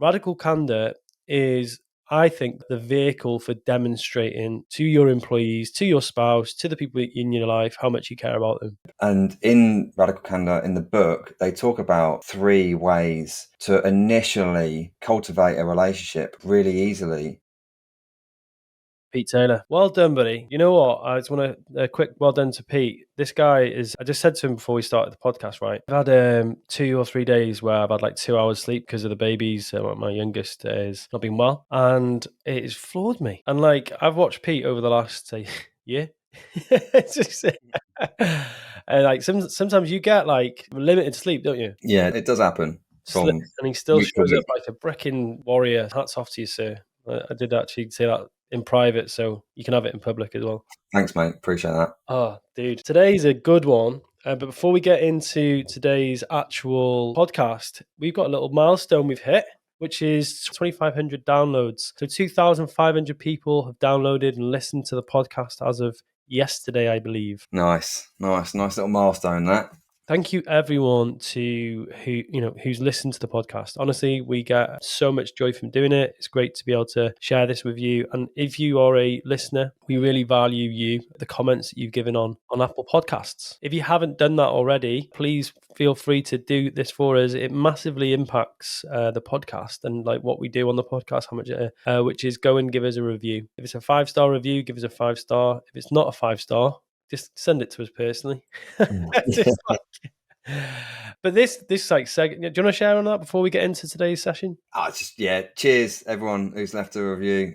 Radical Candor is, I think, the vehicle for demonstrating to your employees, to your spouse, to the people in your life, how much you care about them. And in Radical Candor, in the book, they talk about 3 ways to initially cultivate a relationship really easily. Pete Taylor. Well done, buddy. You know what? I just want a quick well done to Pete. This guy is, I just said to him before we started the podcast, right? I've had 2 or 3 days where I've had like 2 hours sleep because of the babies. My youngest is not been well, and it has floored me. And like, I've watched Pete over the last, say, year. It's just, and like sometimes you get like limited sleep, don't you? Yeah, it does happen from And he still week to shows up week. like a bricking warrior. Hats off to you, sir. I did actually say that in private, so you can have it in public as well. Thanks, mate. Appreciate that. Oh, dude. Today's a good one. But before we get into today's actual podcast, we've got a little milestone we've hit, which is 2,500 downloads. So 2,500 people have downloaded and listened to the podcast as of yesterday, I believe. Nice little milestone, that. Thank you everyone who's listened to the podcast. Honestly, we get so much joy from doing it. It's great to be able to share this with you. And if you are a listener, we really value the comments that you've given on Apple Podcasts. If you haven't done that already, please feel free to do this for us. It massively impacts the podcast and like what we do on the podcast, how much which is go and give us a review. If it's a 5-star review, give us a 5-star. If it's not a 5-star, just send it to us personally. Just like, but this like do you want to share on that before we get into today's session? Cheers everyone who's left a review.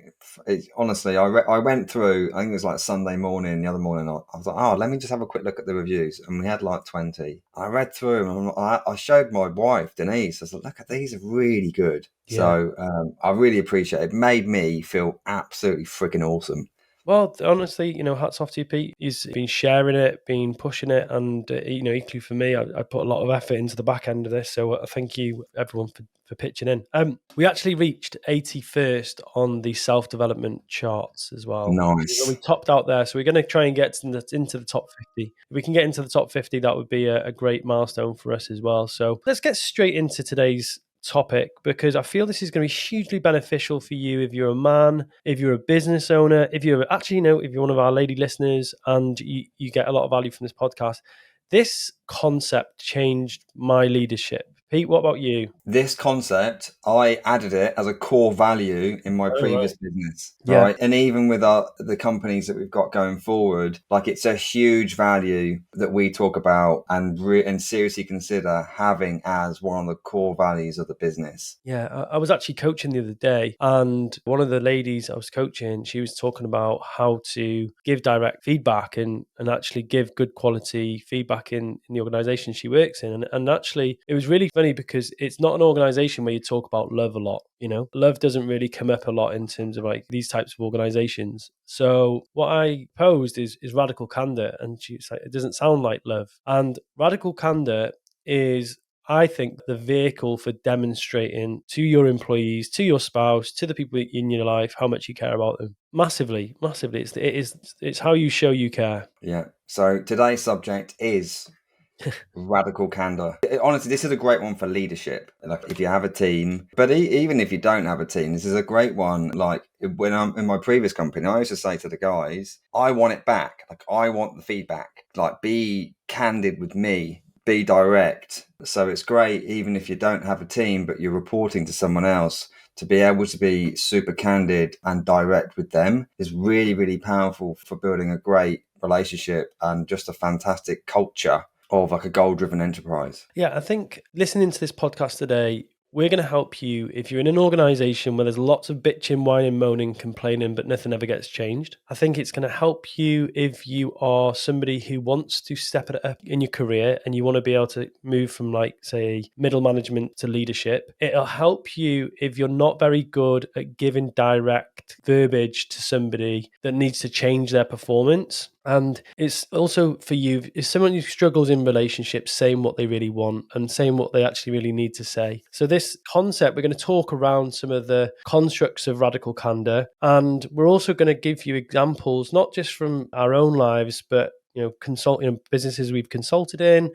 Honestly, I went through, I think it was like Sunday morning, the other morning, I was like, let me just have a quick look at the reviews, and we had like 20. I read through them, and I showed my wife Denise. I was like, look, these are really good. Yeah. So I really appreciate it. It made me feel absolutely freaking awesome. Well, honestly, hats off to you, Pete. He's been sharing it, been pushing it, and equally for me, I put a lot of effort into the back end of this. So thank you, everyone, for pitching in. We actually reached 81st on the self-development charts as well. Nice. We topped out there, so we're going to try and get into the top 50. If we can get into the top 50, that would be a great milestone for us as well. So let's get straight into today's topic, because I feel this is going to be hugely beneficial for you if you're a man, if you're a business owner, if you're one of our lady listeners and you get a lot of value from this podcast. This concept changed my leadership. Pete, what about you? This concept, I added it as a core value in my previous business, right? Yeah. And even with the companies that we've got going forward, like it's a huge value that we talk about and seriously consider having as one of the core values of the business. Yeah, I was actually coaching the other day, and one of the ladies I was coaching, she was talking about how to give direct feedback and actually give good quality feedback in the organization she works in. And actually, it was really funny because it's not an organization where you talk about love a lot. Love doesn't really come up a lot in terms of like these types of organizations. So what I posed is radical candor, and she's like, it doesn't sound like love. And radical candor is, I think, the vehicle for demonstrating to your employees, to your spouse, to the people in your life, how much you care about them. Massively. It's how you show you care. Yeah. So today's subject is radical candor. Honestly, this is a great one for leadership. Like if you have a team, but even if you don't have a team, this is a great one. Like when I'm in my previous company, I used to say to the guys, I want it back. Like I want the feedback. Like be candid with me. Be direct. So it's great even if you don't have a team but you're reporting to someone else, to be able to be super candid and direct with them is really, really powerful for building a great relationship and just a fantastic culture of like a goal-driven enterprise. Yeah, I think listening to this podcast today, we're going to help you if you're in an organization where there's lots of bitching, whining, moaning, complaining, but nothing ever gets changed. I think it's going to help you if you are somebody who wants to step it up in your career and you want to be able to move from, like, say, middle management to leadership. It'll help you if you're not very good at giving direct verbiage to somebody that needs to change their performance. And it's also for you, if someone who struggles in relationships, saying what they really want and saying what they actually really need to say. So this concept, we're going to talk around some of the constructs of radical candor. And we're also going to give you examples, not just from our own lives, but businesses we've consulted in,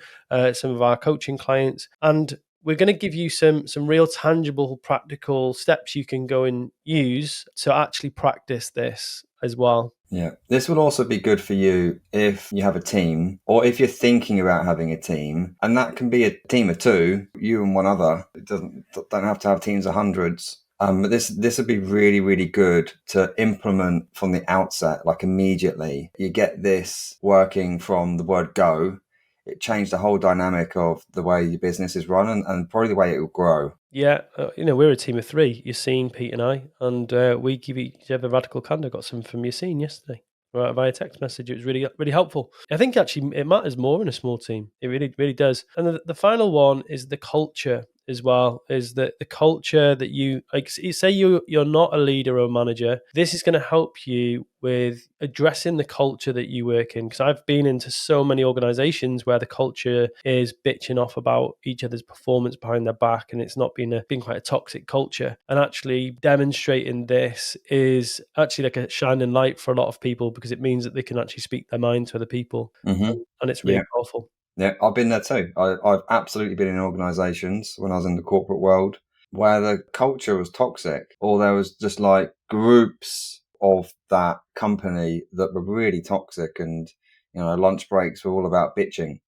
some of our coaching clients. And we're going to give you some real tangible, practical steps you can go and use to actually practice this as well. Yeah. This will also be good for you if you have a team or if you're thinking about having a team, and that can be a team of two, you and one other. It don't have to have teams of hundreds. But this would be really, really good to implement from the outset, like immediately. You get this working from the word go. It changed the whole dynamic of the way your business is run and probably the way it will grow. Yeah, we're a team of three. Yassine, Pete, and I, and we give each other radical candor. Got some from Yassine yesterday, right, via text message. It was really, really helpful. I think actually it matters more in a small team. It really, really does. And the final one is the culture as well. Is that the culture that you like? Say you're not a leader or a manager. This is going to help you with addressing the culture that you work in. Because I've been into so many organizations where the culture is bitching off about each other's performance behind their back, and it's not been quite a toxic culture. And actually demonstrating this is actually like a shining light for a lot of people, because it means that they can actually speak their mind to other people, Mm-hmm. and it's really Yeah. powerful. Yeah, I've been there too. I've absolutely been in organisations when I was in the corporate world where the culture was toxic, or there was just like groups of that company that were really toxic, and lunch breaks were all about bitching,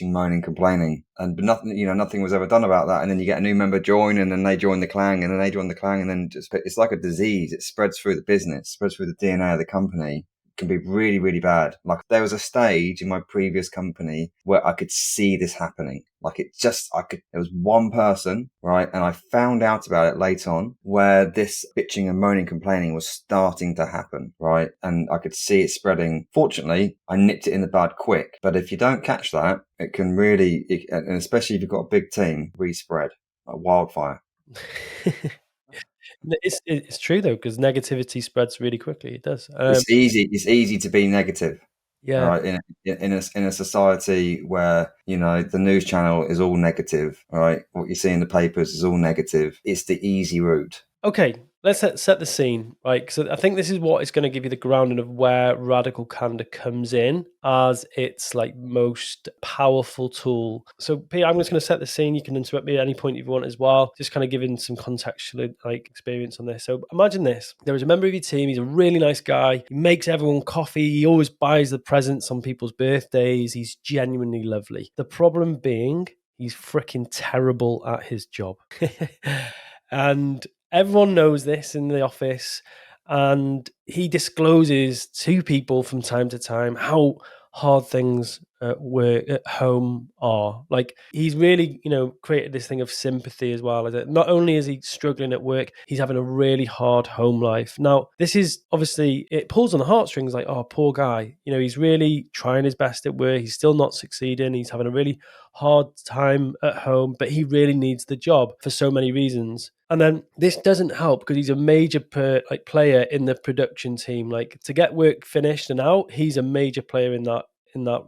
moaning, complaining, and nothing was ever done about that. And then you get a new member join, and then they join the clan, and then they join the clan, and then it's like a disease. It spreads through the business, spreads through the DNA of the company. Can be really, really bad. Like there was a stage in my previous company where I could see this happening. Like there was one person, right? And I found out about it late on where this bitching and moaning, complaining was starting to happen, right? And I could see it spreading. Fortunately, I nipped it in the bud quick. But if you don't catch that, it can really, and especially if you've got a big team, really spread like wildfire. It's true though, because negativity spreads really quickly. It does. It's easy. It's easy to be negative. All Yeah. right, in a society where the news channel is all negative, all right, what you see in the papers is all negative. It's the easy route. Okay, let's set the scene, right? So I think this is what is going to give you the grounding of where radical candor comes in as its like most powerful tool. So Pete, I'm just going to set the scene. You can interrupt me at any point if you want as well. Just kind of giving some contextual like experience on this. So imagine this: there is a member of your team. He's a really nice guy. He makes everyone coffee. He always buys the presents on people's birthdays. He's genuinely lovely. The problem being, he's freaking terrible at his job. And everyone knows this in the office, and he discloses to people from time to time how hard things at work at home are. Like he's really, created this thing of sympathy as well. As not only is he struggling at work, he's having a really hard home life. Now, this is obviously it pulls on the heartstrings. Like, oh, poor guy. He's really trying his best at work. He's still not succeeding. He's having a really hard time at home, but he really needs the job for so many reasons. And then this doesn't help because he's a major player in the production team. Like to get work finished and out, he's a major player in that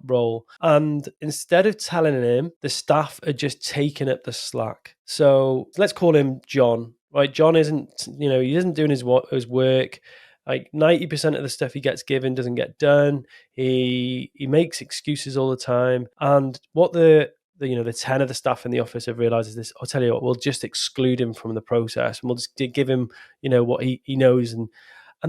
role. And instead of telling him, the staff are just taking up the slack. So let's call him John. Right? John isn't, he isn't doing his work. Like 90% of the stuff he gets given doesn't get done. He makes excuses all the time. And what the 10 of the staff in the office have realized is this: I'll tell you what, we'll just exclude him from the process, and we'll just give him, what he knows. And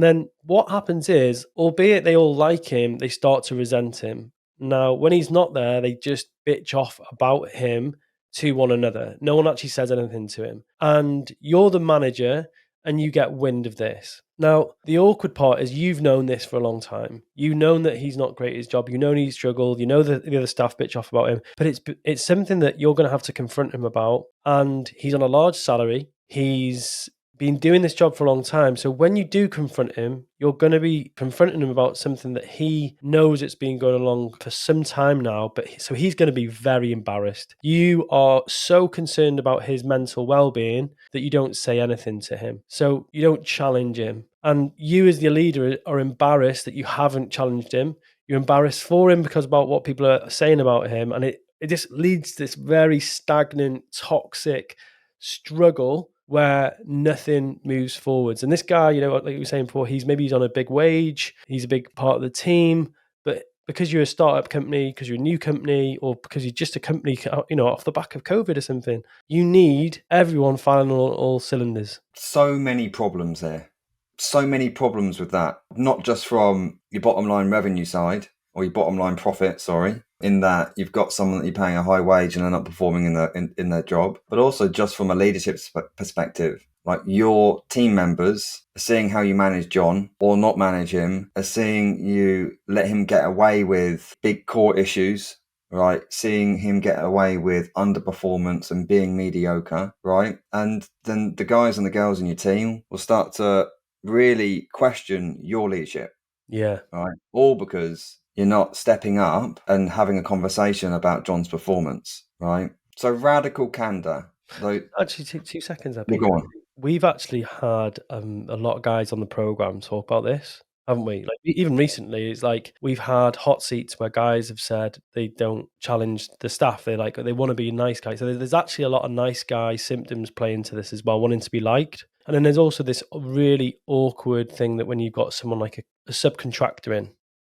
then what happens is, albeit they all like him, they start to resent him. Now, when he's not there, they just bitch off about him to one another. No one actually says anything to him. And you're the manager and you get wind of this. Now, the awkward part is you've known this for a long time. You've known that he's not great at his job. You know he's struggled. You know that the other staff bitch off about him. But it's something that you're going to have to confront him about. And he's on a large salary. He's been doing this job for a long time. So when you do confront him, you're going to be confronting him about something that he knows it's been going along for some time now. So he's going to be very embarrassed. You are so concerned about his mental well-being that you don't say anything to him. So you don't challenge him. And you as the leader are embarrassed that you haven't challenged him. You're embarrassed for him because about what people are saying about him. And it just leads to this very stagnant, toxic struggle where nothing moves forwards. And this guy, like you were saying before, he's on a big wage, he's a big part of the team, but because you're a startup company, because you're a new company, or because you're just a company, off the back of COVID or something, you need everyone firing on all cylinders. So many problems there. So many problems with that. Not just from your bottom line revenue side or your bottom line profit, sorry, in that you've got someone that you're paying a high wage and they're not performing in their job, but also just from a leadership perspective. Like your team members are seeing how you manage John or not manage him, are seeing you let him get away with big core issues, right? Seeing him get away with underperformance and being mediocre, right? And then the guys and the girls in your team will start to really question your leadership, Yeah. right? All because you're not stepping up and having a conversation about John's performance, right? So radical candor. Though, Actually, 2 seconds, well, Epi. go on. We've actually had a lot of guys on the program talk about this, haven't we? Like even recently, it's like we've had hot seats where guys have said they don't challenge the staff. They want to be nice guys. So there's actually a lot of nice guy symptoms play into this as well, wanting to be liked. And then there's also this really awkward thing that when you've got someone like a subcontractor in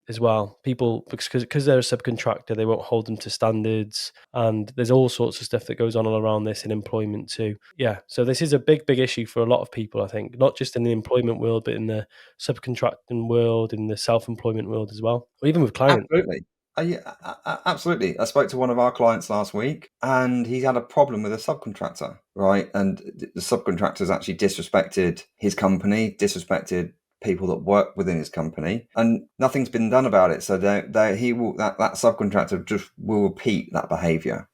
as well, people, because they're a subcontractor, they won't hold them to standards, and there's all sorts of stuff that goes on all around this in employment too. Yeah, so this is a big issue for a lot of people, I think, not just in the employment world, but in the subcontracting world, in the self-employment world as well, or even with clients. Absolutely. Yeah, absolutely. I spoke to one of our clients last week and he had a problem with a subcontractor, right? And the subcontractor's actually disrespected his company, disrespected people that work within his company, and nothing's been done about it. So that subcontractor just will repeat that behavior,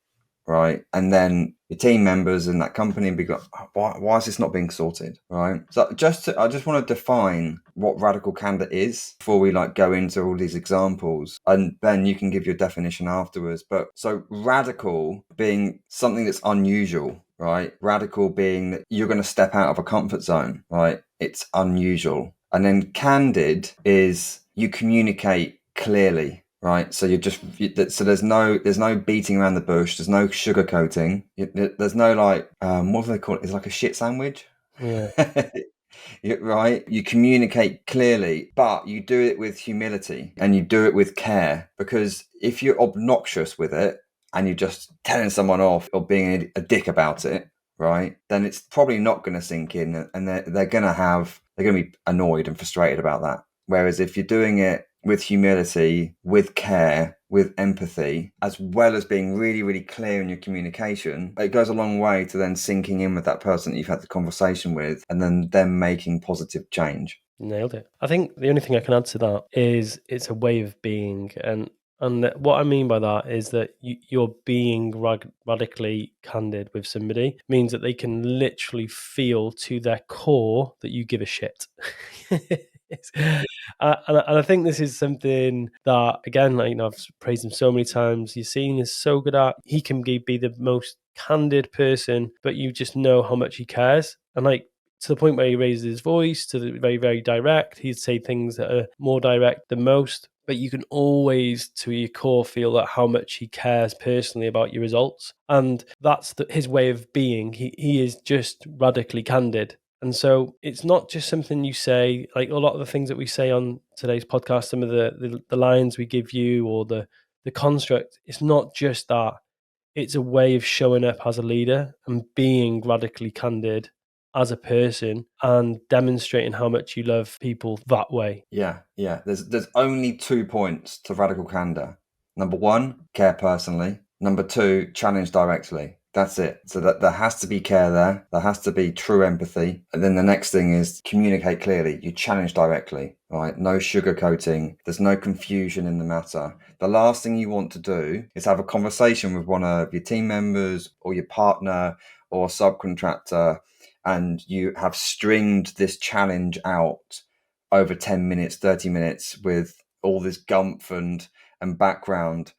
right? And then your team members in that company be go, why is this not being sorted, right? So I just want to define what radical candor is before we go into all these examples, and then you can give your definition afterwards. But so radical being something that's unusual, right? Radical being that you're going to step out of a comfort zone, right? It's unusual. And then candid is you communicate clearly, right? So so there's no beating around the bush. There's no sugarcoating. There's no what do they call it? It's like a shit sandwich. Yeah. Right? You communicate clearly, but you do it with humility and you do it with care, because if you're obnoxious with it and you're just telling someone off or being a dick about it, right, then it's probably not going to sink in, and they're going to be annoyed and frustrated about that. Whereas if you're doing it with humility, with care, with empathy, as well as being really, really clear in your communication, it goes a long way to then sinking in with that person that you've had the conversation with and then them making positive change. Nailed it. I think the only thing I can add to that is it's a way of being, and what I mean by that is that you're being radically candid with somebody means that they can literally feel to their core that you give a shit. And I think this is something that, again, I've praised him so many times. You've seen is so good at. He can be the most candid person, but you just know how much he cares. And to the point where he raises his voice to the very, very direct. He'd say things that are more direct than most, but you can always, to your core, feel that how much he cares personally about your results. And that's his way of being. He is just radically candid. And so it's not just something you say, like a lot of the things that we say on today's podcast, some of the lines we give you or the construct, it's not just that. It's a way of showing up as a leader and being radically candid as a person and demonstrating how much you love people that way. Yeah. There's only 2 points to radical candor. Number 1, care personally. Number 2, challenge directly. That's it. So that there has to be care there. There has to be true empathy. And then the next thing is communicate clearly. You challenge directly, right? No sugarcoating. There's no confusion in the matter. The last thing you want to do is have a conversation with one of your team members or your partner or subcontractor, and you have stringed this challenge out over 10 minutes, 30 minutes with all this gumph and background,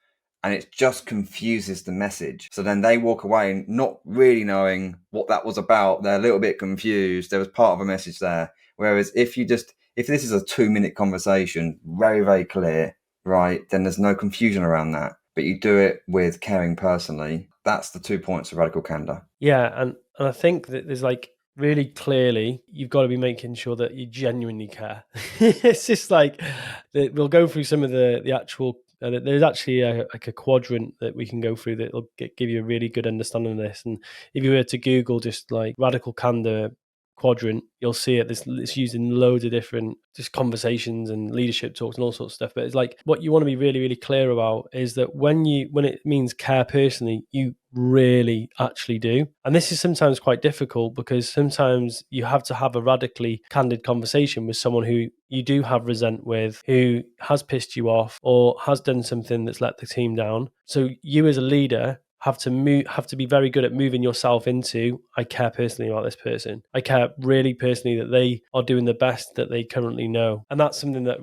and it just confuses the message. So then they walk away not really knowing what that was about. They're a little bit confused. There was part of a message there. Whereas if this is a 2-minute conversation, very, very clear, right, then there's no confusion around that. But you do it with caring personally. That's the 2 points of radical candor. Yeah, and I think that there's really clearly you've got to be making sure that you genuinely care. It's just we'll go through some of the actual There's actually like a quadrant that we can go through that will give you a really good understanding of this. And if you were to Google just like radical candor quadrant, you'll see it. It's used in loads of different just conversations and leadership talks and all sorts of stuff. But it's like what you want to be really, really clear about is that when it means care personally, you really actually do. And this is sometimes quite difficult because sometimes you have to have a radically candid conversation with someone who you do have resent with, who has pissed you off or has done something that's let the team down. So you as a leader have to be very good at moving yourself into, I care personally about this person. I care really personally that they are doing the best that they currently know. And that's something that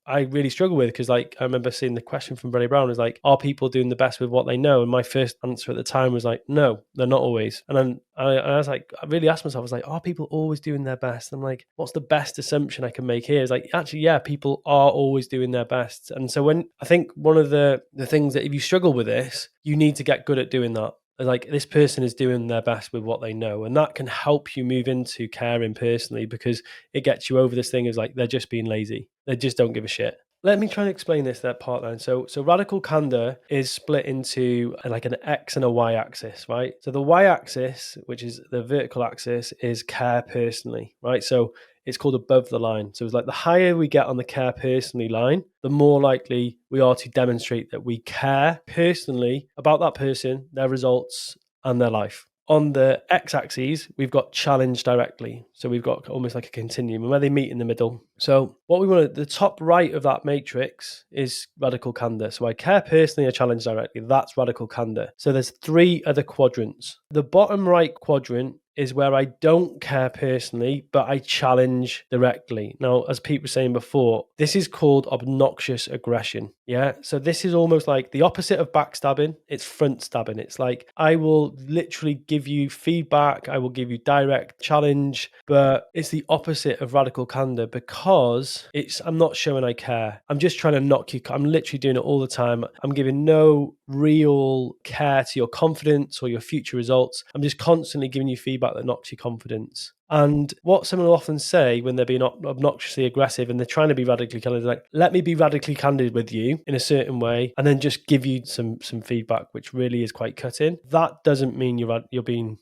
I really struggle with, because like I remember seeing the question from Brené Brown is like, are people doing the best with what they know? And my first answer at the time was like, no, they're not always. And then I was like, I really asked myself, I was like, are people always doing their best? And I'm like, what's the best assumption I can make here? Is like, actually, yeah, people are always doing their best. And so when I think one of the things that if you struggle with this, you need to get good at doing that. Like, this person is doing their best with what they know, and that can help you move into caring personally, because it gets you over this thing of like, they're just being lazy. They just don't give a shit. Let me try and explain that part then. So radical candor is split into like an X and a Y axis, right? So the Y axis, which is the vertical axis, is care personally, right? So it's called above the line. So it's like the higher we get on the care personally line, the more likely we are to demonstrate that we care personally about that person, their results, and their life. On the x-axis, we've got challenge directly. So we've got almost like a continuum where they meet in the middle. So what we want the top right of that matrix is radical candor. So I care personally, I challenge directly. That's radical candor. So there's 3 other quadrants. The bottom right quadrant is where I don't care personally, but I challenge directly. Now, as Pete was saying before, this is called obnoxious aggression. Yeah. So this is almost like the opposite of backstabbing. It's front stabbing. It's like, I will literally give you feedback. I will give you direct challenge, but it's the opposite of radical candor, because I'm not showing I care. I'm just trying to knock you. I'm literally doing it all the time. I'm giving no real care to your confidence or your future results. I'm just constantly giving you feedback that knocks your confidence. And what someone will often say when they're being obnoxiously aggressive and they're trying to be radically candid, like, let me be radically candid with you in a certain way, and then just give you some feedback, which really is quite cutting. That doesn't mean you're being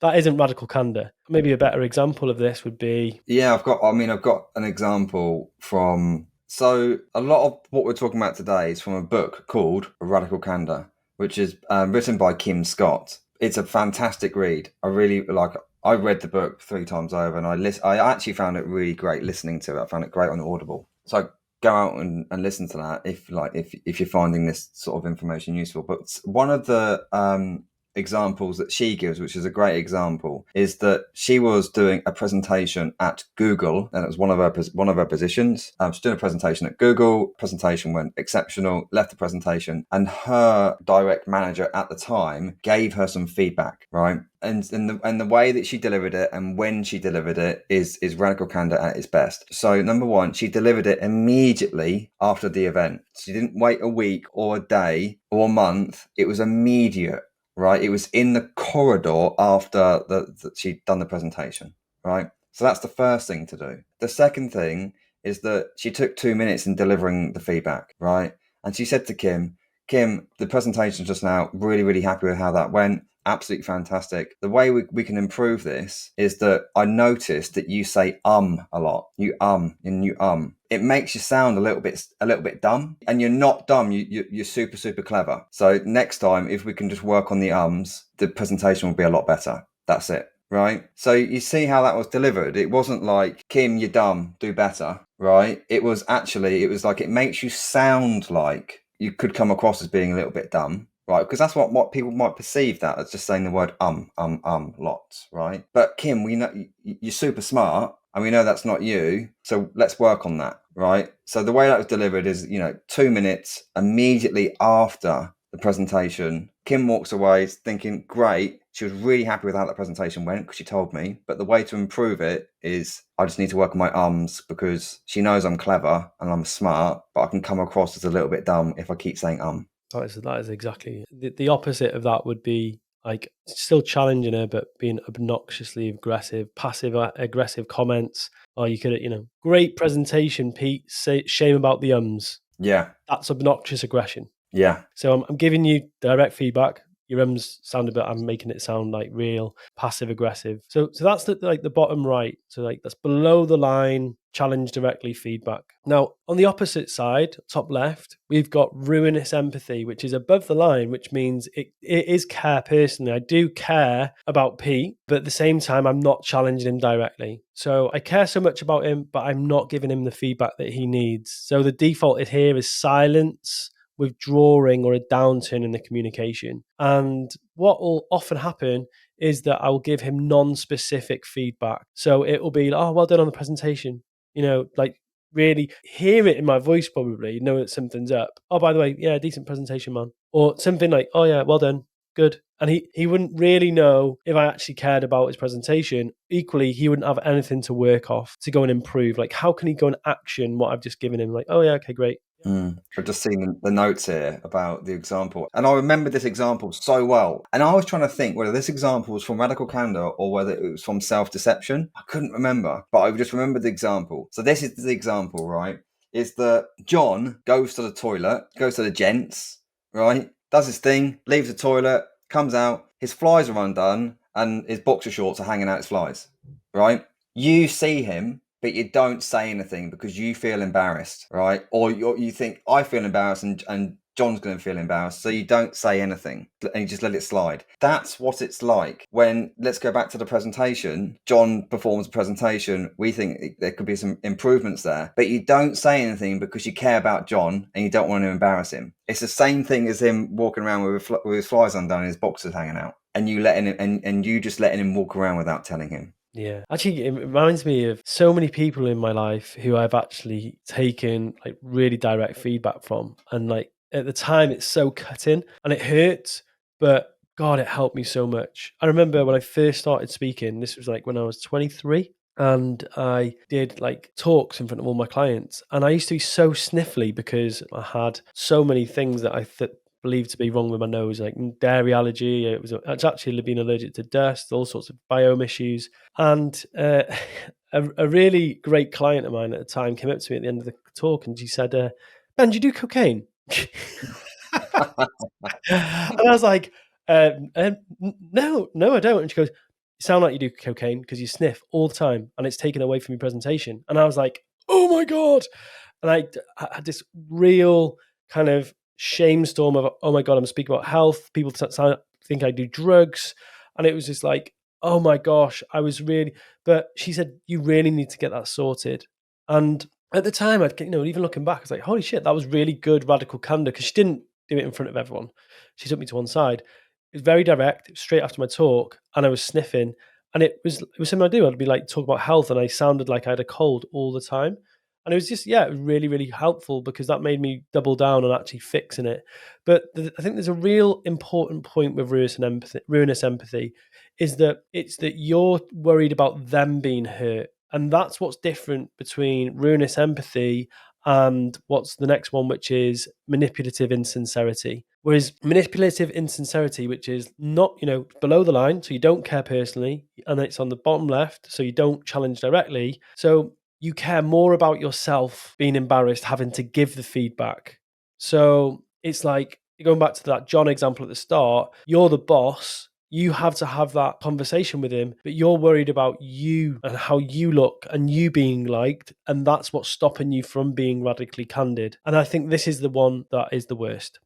that isn't radical candor. Maybe a better example of this would be... Yeah, I've got an example from... So a lot of what we're talking about today is from a book called Radical Candor, which is written by Kim Scott. It's a fantastic read. I really like. I read the book 3 times over, and I actually found it really great listening to it. I found it great on Audible. So go out and listen to that if you're finding this sort of information useful. But one of the examples that she gives, which is a great example, is that she was doing a presentation at Google, and it was one of her positions. She's doing a presentation at Google. Presentation went exceptional. Left the presentation, and her direct manager at the time gave her some feedback, right? And the way that she delivered it and when she delivered it is radical candor at its best. So number one, she delivered it immediately after the event. She didn't wait a week or a day or a month. It was immediate. Right, it was in the corridor after she'd done the presentation, right? So that's the first thing to do. The second thing is that she took 2 minutes in delivering the feedback, right? And she said to Kim, the presentation just now, really, really happy with how that went. Absolutely fantastic. The way we can improve this is that I noticed that you say a lot. You and you. It makes you sound a little bit dumb, and you're not dumb. You're super, super clever. So next time, if we can just work on the ums, the presentation will be a lot better. That's it. Right. So you see how that was delivered. It wasn't like, Kim, you're dumb, do better. Right. It was like, it makes you sound like you could come across as being a little bit dumb. Right, because that's what people might perceive that as, just saying the word lots, right? But Kim, we know you're super smart, and we know that's not you, so let's work on that, right? So the way that was delivered is, 2 minutes immediately after the presentation, Kim walks away thinking, great, she was really happy with how that presentation went because she told me, but the way to improve it is I just need to work on my ums, because she knows I'm clever and I'm smart, but I can come across as a little bit dumb if I keep saying That is exactly the opposite of that. Would be like still challenging her, but being obnoxiously aggressive, passive aggressive comments. Or you could, great presentation, Pete. Shame about the ums. Yeah. That's obnoxious aggression. Yeah. So I'm giving you direct feedback. Your ums sound a bit, I'm making it sound like real passive aggressive. So that's the bottom right. So like that's below the line, challenge directly feedback. Now on the opposite side, top left, we've got ruinous empathy, which is above the line, which means it is care personally. I do care about Pete, but at the same time, I'm not challenging him directly. So I care so much about him, but I'm not giving him the feedback that he needs. So the default here is silence, withdrawing, or a downturn in the communication. And what will often happen is that I will give him non-specific feedback. So it will be, oh, well done on the presentation. Like really hear it in my voice, probably know that something's up. Oh, by the way, yeah, decent presentation, man. Or something like, oh yeah, well done. Good. And he wouldn't really know if I actually cared about his presentation. Equally, he wouldn't have anything to work off to go and improve. Like, how can he go and action what I've just given him? Like, oh yeah, okay, great. I've just seen the notes here about the example, and I remember this example so well. And I was trying to think whether this example was from radical candor or whether it was from self-deception. I couldn't remember, but I just remembered the example. So this is the example, right? Is that John goes to the toilet, goes to the gents, right? Does his thing, leaves the toilet, comes out, his flies are undone, and his boxer shorts are hanging out his flies, right? You see him, but you don't say anything because you feel embarrassed, right? Or you think, I feel embarrassed and John's going to feel embarrassed. So you don't say anything and you just let it slide. That's what it's like when, let's go back to the presentation. John performs a presentation. We think there could be some improvements there, but you don't say anything because you care about John and you don't want to embarrass him. It's the same thing as him walking around with his flies undone and his boxers hanging out, and you letting him, and you just letting him walk around without telling him. Yeah, actually, it reminds me of so many people in my life who I've actually taken like really direct feedback from. And like at the time, it's so cutting and it hurts, but God, it helped me so much. I remember when I first started speaking, this was like when I was 23. And I did like talks in front of all my clients. And I used to be so sniffly because I had so many things that I believed to be wrong with my nose, like dairy allergy. It's actually been allergic to dust, all sorts of biome issues. And a really great client of mine at the time came up to me at the end of the talk and she said, Ben, do you do cocaine? And I was like, no, I don't. And she goes, you sound like you do cocaine because you sniff all the time and it's taken away from your presentation. And I was like, oh my God. And I had this real kind of shame storm of, oh my God, I'm speaking about health. People think I do drugs. And it was just like, oh my gosh, but she said, you really need to get that sorted. And at the time, even looking back, I was like, holy shit, that was really good radical candor, because she didn't do it in front of everyone. She took me to one side. It was very direct. It was straight after my talk, and I was sniffing, and it was something I do. I'd be like talking about health, and I sounded like I had a cold all the time. And it was just, it was really, really helpful because that made me double down on actually fixing it. But I think there's a real important point with ruinous empathy is that it's that you're worried about them being hurt. And that's what's different between ruinous empathy and what's the next one, which is manipulative insincerity. Whereas manipulative insincerity, which is not, below the line, so you don't care personally, and it's on the bottom left, so you don't challenge directly. So you care more about yourself being embarrassed, having to give the feedback. So it's like, going back to that John example at the start, you're the boss. You have to have that conversation with him, but you're worried about you and how you look and you being liked. And that's what's stopping you from being radically candid. And I think this is the one that is the worst.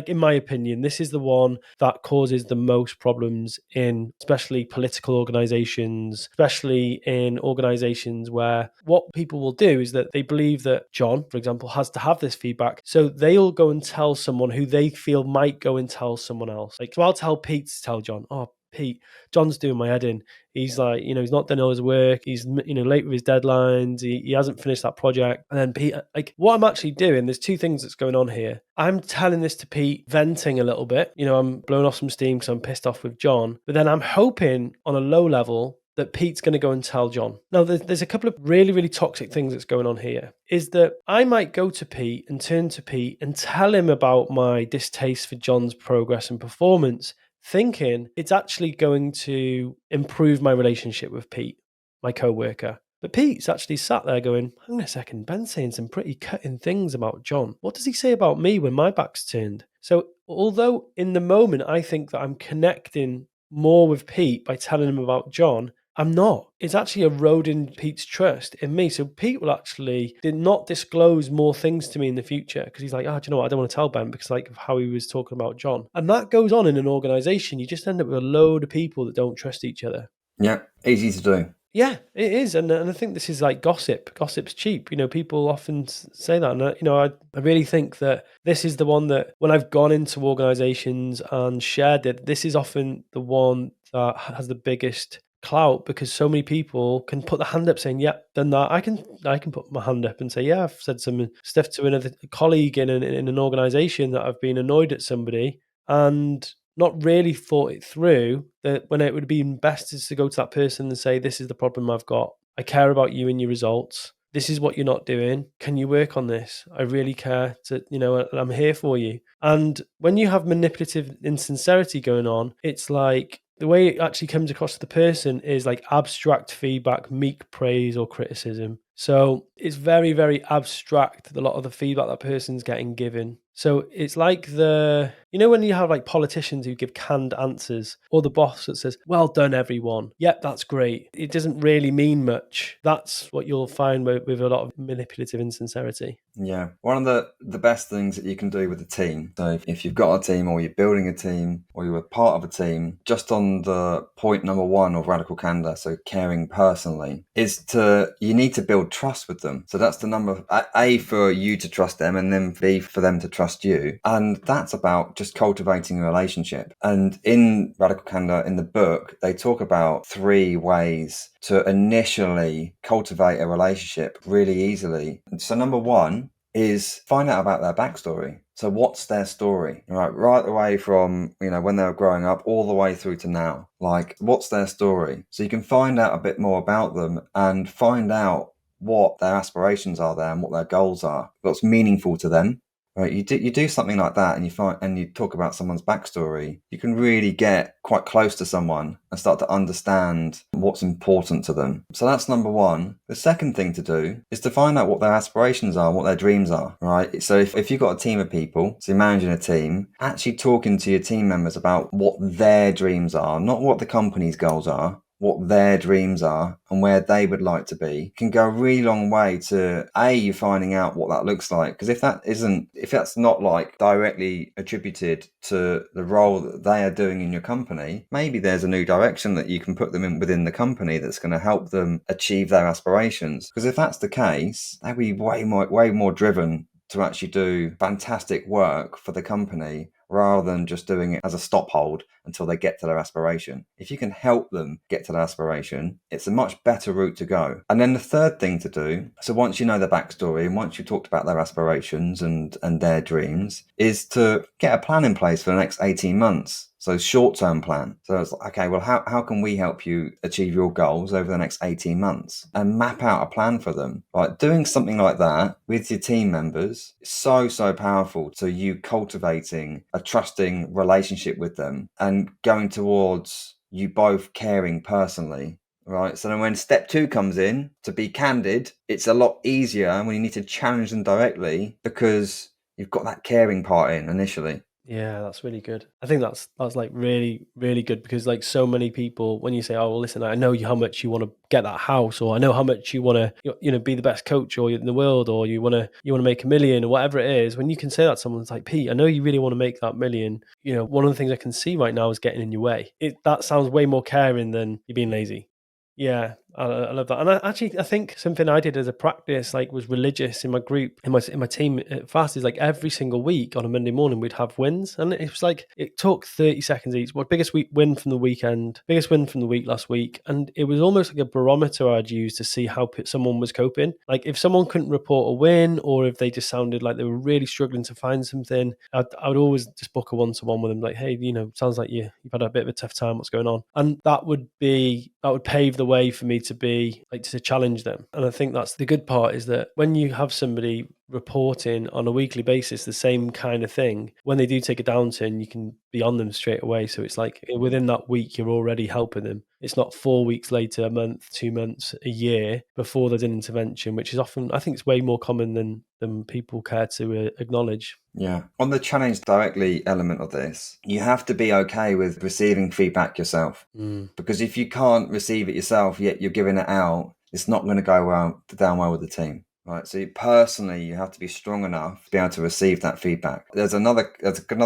In my opinion, this is the one that causes the most problems in especially political organizations, especially in organizations where what people will do is that they believe that John, for example, has to have this feedback. So they'll go and tell someone who they feel might go and tell someone else. Like, so I'll tell Pete to tell John, oh, Pete, John's doing my head in. He's like, he's not done all his work. He's, late with his deadlines. He hasn't finished that project. And then Pete, like, what I'm actually doing, there's two things that's going on here. I'm telling this to Pete, venting a little bit. I'm blowing off some steam because I'm pissed off with John. But then I'm hoping on a low level that Pete's going to go and tell John. Now, there's a couple of really, really toxic things that's going on here. Is that I might go to Pete and turn to Pete and tell him about my distaste for John's progress and performance, thinking it's actually going to improve my relationship with Pete, my co-worker. But Pete's actually sat there going, hang on a second, Ben's saying some pretty cutting things about John. What does he say about me when my back's turned? So although in the moment I think that I'm connecting more with Pete by telling him about John, I'm not. It's actually eroding Pete's trust in me. So Pete will actually did not disclose more things to me in the future because he's like, do you know what? I don't want to tell Ben because like of how he was talking about John. And that goes on in an organization. You just end up with a load of people that don't trust each other. Yeah, easy to do. Yeah, it is. And I think this is like gossip. Gossip's cheap. People often say that. And, I really think that this is the one that when I've gone into organizations and shared it, this is often the one that has the biggest clout because so many people can put the hand up saying, yeah, done that. I can put my hand up and say, yeah, I've said some stuff to another colleague in an organization that I've been annoyed at somebody and not really thought it through, that when it would have been best is to go to that person and say, this is the problem I've got. I care about you and your results. This is what you're not doing. Can you work on this? I really care and I'm here for you. And when you have manipulative insincerity going on, it's like the way it actually comes across to the person is like abstract feedback, meek praise or criticism. So it's very, very abstract, a lot of the feedback that person's getting given. So it's like when you have like politicians who give canned answers, or the boss that says, well done, everyone. Yep, that's great. It doesn't really mean much. That's what you'll find with a lot of manipulative insincerity. Yeah. One of the best things that you can do with a team, so if you've got a team or you're building a team or you're a part of a team, just on the point number 1 of radical candor, so caring personally, you need to build trust with them. So that's the number, A, for you to trust them, and then B, for them to trust you. And that's about just cultivating a relationship. And in radical candor, in the book, they talk about 3 ways to initially cultivate a relationship really easily. So number 1 is find out about their backstory. So what's their story, right away from, when they were growing up all the way through to now, like what's their story? So you can find out a bit more about them and find out what their aspirations are there and what their goals are, what's meaningful to them. Right, you do something like that, and you talk about someone's backstory. You can really get quite close to someone and start to understand what's important to them. So that's number 1. The second thing to do is to find out what their aspirations are and what their dreams are. Right. So if you've got a team of people, so you're managing a team, actually talking to your team members about what their dreams are, not what the company's goals are, what their dreams are and where they would like to be, can go a really long way to you finding out what that looks like. Because if that's not like directly attributed to the role that they are doing in your company, maybe there's a new direction that you can put them in within the company that's going to help them achieve their aspirations. Because if that's the case, they'll be way more driven to actually do fantastic work for the company rather than just doing it as a stop hold until they get to their aspiration. If you can help them get to their aspiration, it's a much better route to go. And then the third thing to do, so once you know their backstory and once you've talked about their aspirations and their dreams, is to get a plan in place for the next 18 months. So short-term plan. So it's like, okay, well, how can we help you achieve your goals over the next 18 months? And map out a plan for them. Like doing something like that with your team members is so powerful to you cultivating a trusting relationship with them and going towards you both caring personally. Right. So then when step 2 comes in, to be candid, it's a lot easier when you need to challenge them directly because you've got that caring part in initially. Yeah, that's really good. I think that's like really, really good because like so many people, when you say, "Oh, well, listen, I know how much you want to get that house," or "I know how much you want to, be the best coach or in the world," or you want to make 1 million or whatever it is. When you can say that to someone's like, "Pete, I know you really want to make that 1 million. One of the things I can see right now is getting in your way." That sounds way more caring than you being lazy. Yeah, I love that. And I think something I did as a practice, like, was religious in my group, in my team at Fast, is like every single week on a Monday morning, we'd have wins. And it was like, it took 30 seconds each. What biggest win from the weekend, biggest win from the week last week. And it was almost like a barometer I'd use to see how someone was coping. Like if someone couldn't report a win, or if they just sounded like they were really struggling to find something, I would always just book a one-to-one with them. Like, hey, sounds like you've had a bit of a tough time. What's going on? And that would pave the way for me to challenge them. And I think that's the good part, is that when you have somebody reporting on a weekly basis the same kind of thing, when they do take a downturn, you can be on them straight away. So it's like within that week, you're already helping them. It's not 4 weeks later, a month, 2 months, a year before there's an intervention, which is often, I think it's way more common than people care to acknowledge. Yeah. On the challenge directly element of this, you have to be okay with receiving feedback yourself. Because if you can't receive it yourself, yet you're giving it out, it's not going to go down well with the team. Right. So personally, you have to be strong enough to be able to receive that feedback. There's another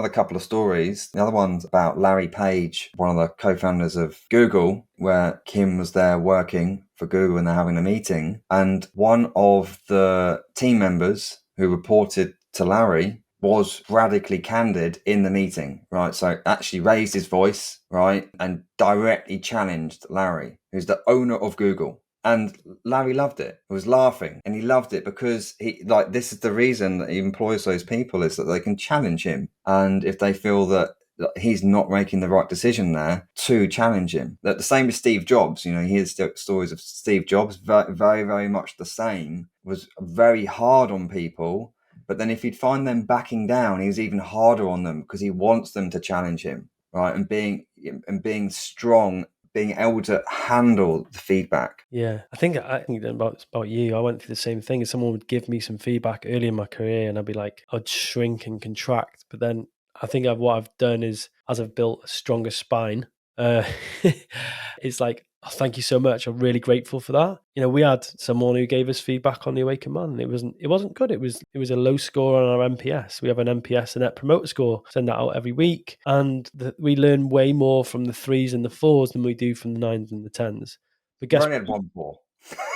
couple of stories. The other one's about Larry Page, one of the co-founders of Google, where Kim was there working for Google and they're having a meeting. And one of the team members who reported to Larry was radically candid in the meeting, right? So actually raised his voice, right? And directly challenged Larry, who's the owner of Google. And Larry loved it. He was laughing, and he loved it because this is the reason that he employs those people, is that they can challenge him. And if they feel that he's not making the right decision there, to challenge him. That the same as Steve Jobs, you hear stories of Steve Jobs, very, very, very much the same, was very hard on people. But then if he'd find them backing down, he was even harder on them because he wants them to challenge him, right? And being strong, being able to handle the feedback. Yeah, I think about you. I went through the same thing. Someone would give me some feedback early in my career, and I'd be like, I'd shrink and contract. But then I think what I've done is, as I've built a stronger spine, it's like, oh, thank you so much. I'm really grateful for that. We had someone who gave us feedback on the Awaken Man. It wasn't good. It was a low score on our NPS. We have an NPS, a Net Promoter Score. Send that out every week, and we learn way more from the 3s and the 4s than we do from the 9s and the 10s. But We guess only what?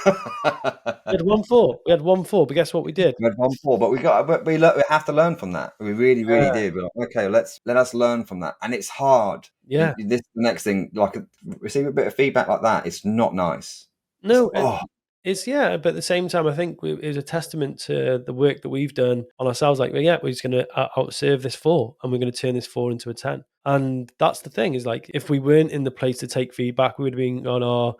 had 1-4. We had 1-4. We had 1-4. But guess what we did? We had 1-4, but we have to learn from that. We really, really did. We're like, okay, let us learn from that. And it's hard. Yeah. This is the next thing. Like, receive a bit of feedback like that. It's not nice. No, but at the same time, I think it was a testament to the work that we've done on ourselves. Like, we're just going to outserve this 4, and we're going to turn this 4 into a 10. And that's the thing, is like, if we weren't in the place to take feedback, we would have been on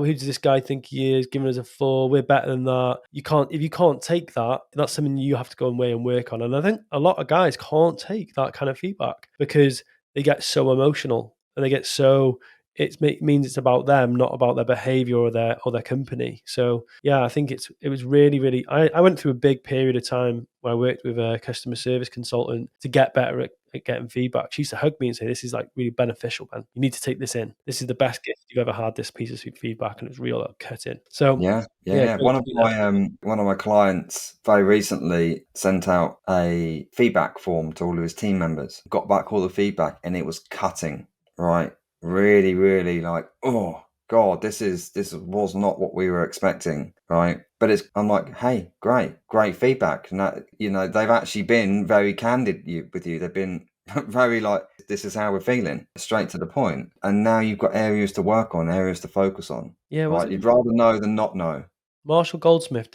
who does this guy think he is, giving us a 4, we're better than that. If you can't take that, that's something you have to go away and work on. And I think a lot of guys can't take that kind of feedback because they get so emotional, and they get so, it means it's about them, not about their behavior or their company. So yeah, I think it was really, really, I went through a big period of time where I worked with a customer service consultant to get better at getting feedback. She used to hug me and say, this is like really beneficial, man. You need to take this in. This is the best gift you've ever had, this piece of feedback. And it was real cut in. So Yeah. great One of my clients very recently sent out a feedback form to all of his team members. Got back all the feedback, and it was cutting, right? Really, really, like, oh God, this was not what we were expecting, right? But I'm like, hey, great feedback. And that, they've actually been very candid with you. They've been very like, this is how we're feeling, straight to the point. And now you've got areas to work on, areas to focus on. Yeah, right? You'd rather know than not know. Marshall Goldsmith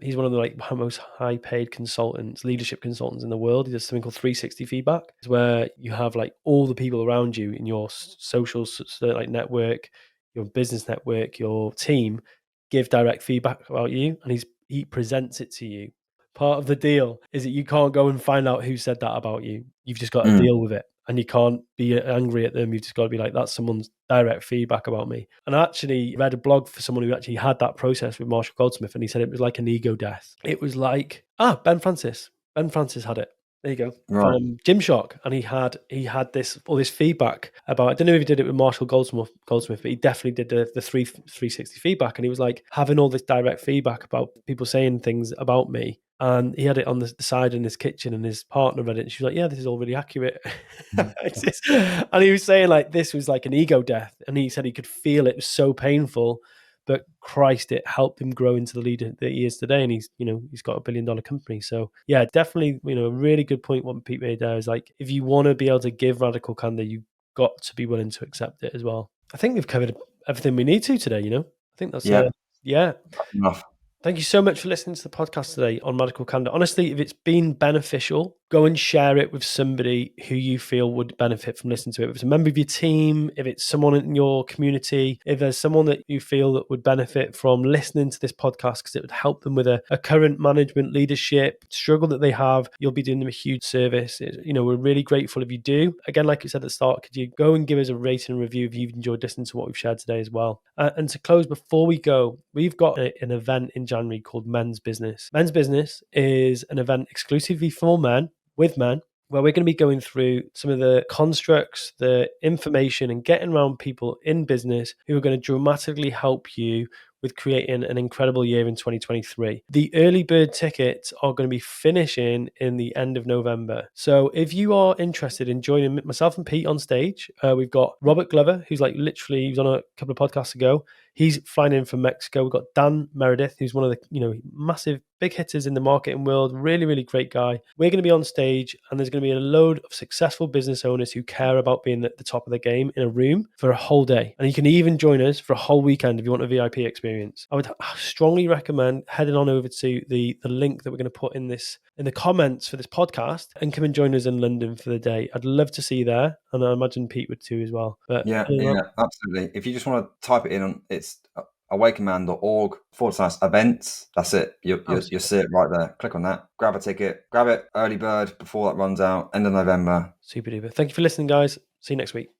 he's one of the most high paid consultants, leadership consultants in the world. He does something called 360 feedback, where you have like all the people around you in your social network, your business network, your team give direct feedback about you, and he presents it to you. Part of the deal is that you can't go and find out who said that about you. You've just got to deal with it. And you can't be angry at them. You've just got to be like, that's someone's direct feedback about me. And I actually read a blog for someone who actually had that process with Marshall Goldsmith, and he said it was like an ego death. It was like, Ben Francis. Ben Francis had it. There you go. Right. From Gymshark. And he had all this feedback about, I don't know if he did it with Marshall Goldsmith, but he definitely did the 360 feedback. And he was like having all this direct feedback about people saying things about me. And he had it on the side in his kitchen, and his partner read it, and she was like, yeah, this is all really accurate. And he was saying like, this was like an ego death. And he said he could feel it was so painful, but Christ, it helped him grow into the leader that he is today. And he's got $1 billion company. So yeah, definitely, a really good point what Pete made there is like, if you want to be able to give radical candor, you've got to be willing to accept it as well. I think we've covered everything we need to today, I think that's enough. Thank you so much for listening to the podcast today on Radical Candor. Honestly, if it's been beneficial go and share it with somebody who you feel would benefit from listening to it. If it's a member of your team, if it's someone in your community, if there's someone that you feel that would benefit from listening to this podcast because it would help them with a current management leadership struggle that they have, you'll be doing them a huge service. We're really grateful if you do. Again, like I said at the start, could you go and give us a rating and review if you've enjoyed listening to what we've shared today as well? And to close, before we go, we've got an event in January called Men's Business. Men's Business is an event exclusively for men, with men, where we're going to be going through some of the constructs, the information, and getting around people in business who are going to dramatically help you with creating an incredible year in 2023. The early bird tickets are going to be finishing in the end of November. So if you are interested in joining myself and Pete on stage, we've got Robert Glover, who's he was on a couple of podcasts ago. He's flying in from Mexico. We've got Dan Meredith, who's one of the massive big hitters in the marketing world. Really, really great guy. We're going to be on stage, and there's going to be a load of successful business owners who care about being at the top of the game in a room for a whole day. And you can even join us for a whole weekend if you want a VIP experience. I would strongly recommend heading on over to the link that we're going to put in the comments for this podcast and come and join us in London for the day. I'd love to see you there, and I imagine Pete would too as well. But Yeah, absolutely. If you just want to type it in, it's awakenman.org/events. That's it. You'll see it right there. Click on that. Grab a ticket. Grab it early bird before that runs out. End of November. Super duper. Thank you for listening, guys. See you next week.